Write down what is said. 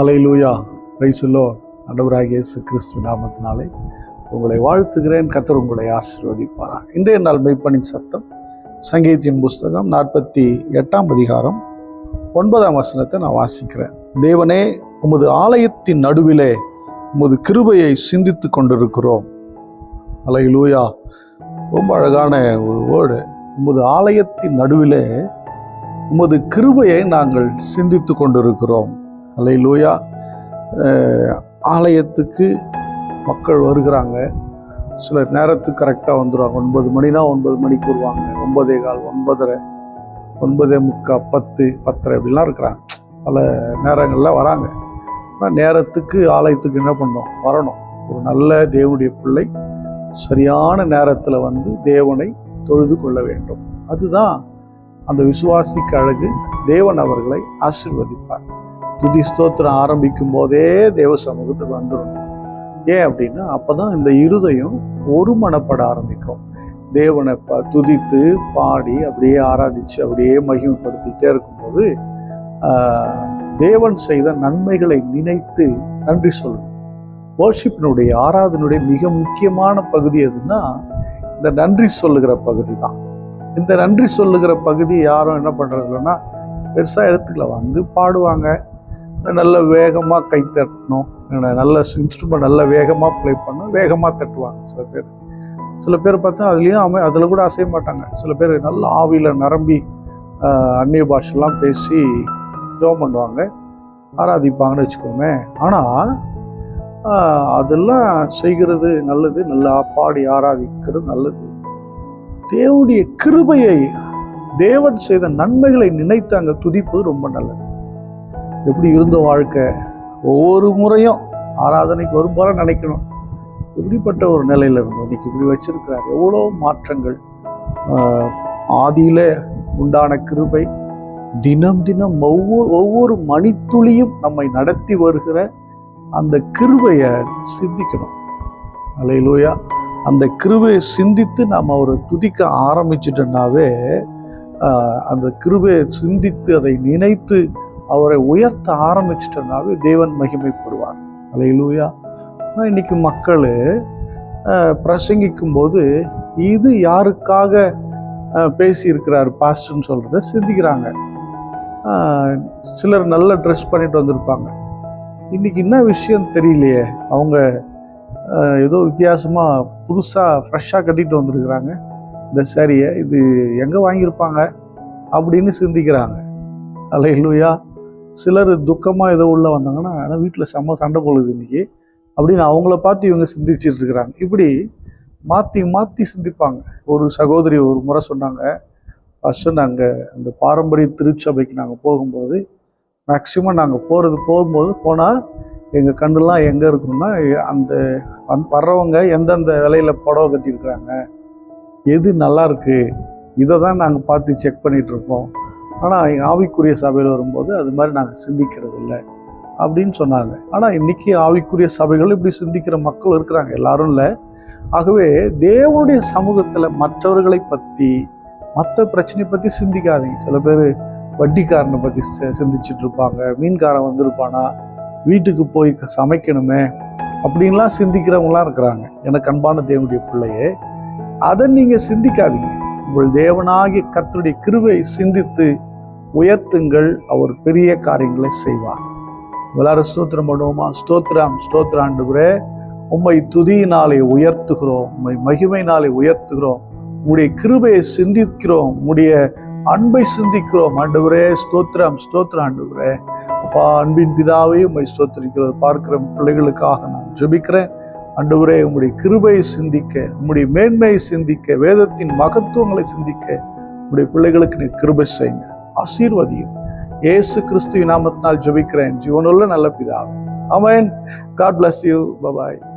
Hallelujah, praise the Lord. ஆண்டவராகிய இயேசு கிறிஸ்து நாமத்தினாலே உங்களை வாழ்த்துகிறேன். கர்த்தர் உங்களை ஆசீர்வதிப்பாராக. இன்றைய நாள் மெய்ப்பனின் சத்தம் சங்கீதத்தின் புஸ்தகம் 48ஆம் அதிகாரம் 9ஆம் வசனத்தை நான் வாசிக்கிறேன். தேவனே, உமது ஆலயத்தின் நடுவிலே உமது கிருபையை சிந்தித்து கொண்டிருக்கிறோம். அல்லேலூயா, ரொம்ப அழகான ஒரு வேர்டு. உமது ஆலயத்தின் நடுவிலே உமது கிருபையை நாங்கள் சிந்தித்து கொண்டிருக்கிறோம். அல்லேலூயா. ஆலயத்துக்கு மக்கள் வருகிறாங்க. சில நேரத்துக்கு கரெக்டாக வந்துடுவாங்க. 9 மணினா 9 மணிக்கு வருவாங்க. 9:15, 9:30, 9:45, 10, 10:30 இப்படிலாம் இருக்கிறாங்க. பல நேரங்களில் வராங்க. ஆனால் நேரத்துக்கு ஆலயத்துக்கு என்ன பண்ணணும்? வரணும். ஒரு நல்ல தேவனுடைய பிள்ளை சரியான நேரத்தில் வந்து தேவனை தொழுது கொள்ள வேண்டும். அதுதான் அந்த விசுவாசிக்கு அழகு. தேவன் அவர்களை ஆசீர்வதிப்பார். துதி ஸ்தோத்திரம் ஆரம்பிக்கும் போதே தேவ சமூகத்துக்கு வந்துடணும். ஏன் அப்படின்னா அப்போதான் இந்த இருதயம் ஒருமனப்பட ஆரம்பிக்கும். தேவனை துதித்து பாடி அப்படியே ஆராதித்து அப்படியே மகிமைப்படுத்திக்கிட்டே இருக்கும்போது தேவன் செய்த நன்மைகளை நினைத்து நன்றி சொல்லணும். வர்ஷிப்பினுடைய ஆராதனுடைய மிக முக்கியமான பகுதி எதுன்னா இந்த நன்றி சொல்லுகிற பகுதி தான். இந்த நன்றி சொல்லுகிற பகுதி யாரும் என்ன பண்ணுறதுன்னா பெருசாக எடுத்துக்கல. வந்து பாடுவாங்க, நல்ல வேகமாக கை தட்டணும், நல்ல இன்ஸ்ட்ருமெண்ட் நல்ல வேகமாக ப்ளே பண்ணணும், வேகமாக தட்டுவாங்க. சில பேர் பார்த்தா அதுலேயும் அதில் கூட அசைய மாட்டாங்க. சில பேர் நல்ல ஆவியில் நிரம்பி அந்நிய பாஷெல்லாம் பேசி ஜெபம் பண்ணுவாங்க, ஆராதிப்பாங்கன்னு வச்சுக்கோமே. ஆனால் அதெல்லாம் செய்கிறது நல்லது, நல்லா பாடி ஆராதிக்கிறது நல்லது. தேவனுடைய கிருபையை, தேவன் செய்த நன்மைகளை நினைத்து அங்கே துதிப்பது ரொம்ப நல்லது. எப்படி இருந்த வாழ்க்கை ஒவ்வொரு முறையும் ஆராதனைக்கு வரும்போது நினைக்கணும், எப்படிப்பட்ட ஒரு நிலையில் இருந்தோம், இன்னைக்கு இப்படி வச்சிருக்கிறார். எவ்வளோ மாற்றங்கள். ஆதியில உண்டான கிருபை தினம் தினம் ஒவ்வொரு மணித்துளியும் நம்மை நடத்தி வருகிற அந்த கிருபையை சிந்திக்கணும். அல்லேலூயா. அந்த கிருபையை சிந்தித்து நாம் அவரை துதிக்க ஆரம்பிச்சிட்டோம்னாவே, அந்த கிருபையை சிந்தித்து அதை நினைத்து அவரை உயர்த்த ஆரம்பிச்சிட்டோம்னாவே தேவன் மகிமைப்படுவார். அல்லேலூயா. இன்னைக்கு மக்கள் பிரசங்கிக்கும் போது இது யாருக்காக பேசியிருக்கிறார் பாஸ்டர்னு சொல்கிறத சிந்திக்கிறாங்க. சிலர் நல்ல ட்ரெஸ் பண்ணிட்டு வந்திருப்பாங்க. இன்னைக்கு என்ன விஷயம் தெரியலையே, அவங்க ஏதோ வித்தியாசமாக புதுசாக ஃப்ரெஷ்ஷாக கட்டிட்டு வந்திருக்கிறாங்க இந்த சாரியை, இது எங்கே வாங்கியிருப்பாங்க அப்படின்னு சிந்திக்கிறாங்க. அல்லேலூயா. சிலர் துக்கமாக ஏதோ உள்ளே வந்தாங்கன்னா, ஆனால் வீட்டில் செம்ம சண்டை போடுது இன்னைக்கு அப்படின்னு அவங்கள பார்த்து இவங்க சிந்திச்சுட்டு இருக்கிறாங்க. இப்படி மாற்றி மாற்றி சிந்திப்பாங்க. ஒரு சகோதரி ஒரு முறை சொன்னாங்க, ஃபஸ்ட்டு நாங்கள் அந்த பாரம்பரிய திருச்சபைக்கு நாங்கள் போகும்போது மேக்சிமம் நாங்கள் போகும்போது போனால் எங்கள் கண்ணெல்லாம் எங்கே இருக்கணும்னா அந்த வர்றவங்க எந்தெந்த விலையில் புடவை கட்டியிருக்கிறாங்க, எது நல்லா இருக்குது, இதை தான் நாங்கள் பார்த்து செக் பண்ணிகிட்ருப்போம். ஆனால் எங்கள் ஆவிக்குரிய சபையில் வரும்போது அது மாதிரி நாங்கள் சிந்திக்கிறது இல்லை அப்படின்னு சொன்னாங்க. ஆனால் இன்றைக்கி ஆவிக்குரிய சபைகள் இப்படி சிந்திக்கிற மக்கள் இருக்கிறாங்க, எல்லாரும் இல்லை. ஆகவே தேவனுடைய சமூகத்தில் மற்றவர்களை பற்றி, மற்ற பிரச்சனையை பற்றி சிந்திக்காதீங்க. சில பேர் வட்டிக்காரனை பற்றி சிந்திச்சுட்டு இருப்பாங்க, மீன்காரன் வந்திருப்பானா, வீட்டுக்கு போய் சமைக்கணுமே அப்படின்லாம் சிந்திக்கிறவங்களாம் இருக்கிறாங்க. எனக்கு அன்பான தேவனுடைய பிள்ளையே, அதை நீங்கள் சிந்திக்காதீங்க. உங்கள் தேவனாகிய கர்த்தருடைய கிருபையை சிந்தித்து உயர்த்துங்கள். அவர் பெரிய காரியங்களை செய்வார். எல்லாரும் ஸ்தோத்திரம் பண்ணுவோமா? ஸ்தோத்திரம், ஸ்தோத்திரம் ஆண்டவரே, உம்மை துதியினாலே உயர்த்துகிறோம், உம்மை மகிமையினாலே உயர்த்துகிறோம், உம்முடைய கிருபையை சிந்திக்கிறோம், உம்முடைய அன்பை சிந்திக்கிறோம் ஆண்டவரே. ஸ்தோத்திரம், ஸ்தோத்திரம் ஆண்டவரே. அப்பா, அன்பின் பிதாவே உம்மை ஸ்தோத்திரிக்கிறது பார்க்கிற பிள்ளைகளுக்காக நான் ஜெபிக்கிறேன் ஆண்டவரே. உம்முடைய கிருபையை சிந்திக்க, உம்முடைய மேன்மையை சிந்திக்க, வேதத்தின் மகத்துவங்களை சிந்திக்க உம்முடைய பிள்ளைகளுக்கு நீ கிருபை செய்யுங்க, ஆசீர்வதியும். இயேசு கிறிஸ்துவின் நாமத்தினால் ஜெபிக்கிறேன் ஜீவனுள்ள நல்ல பிதாவே. ஆமென். God bless you. Bye bye.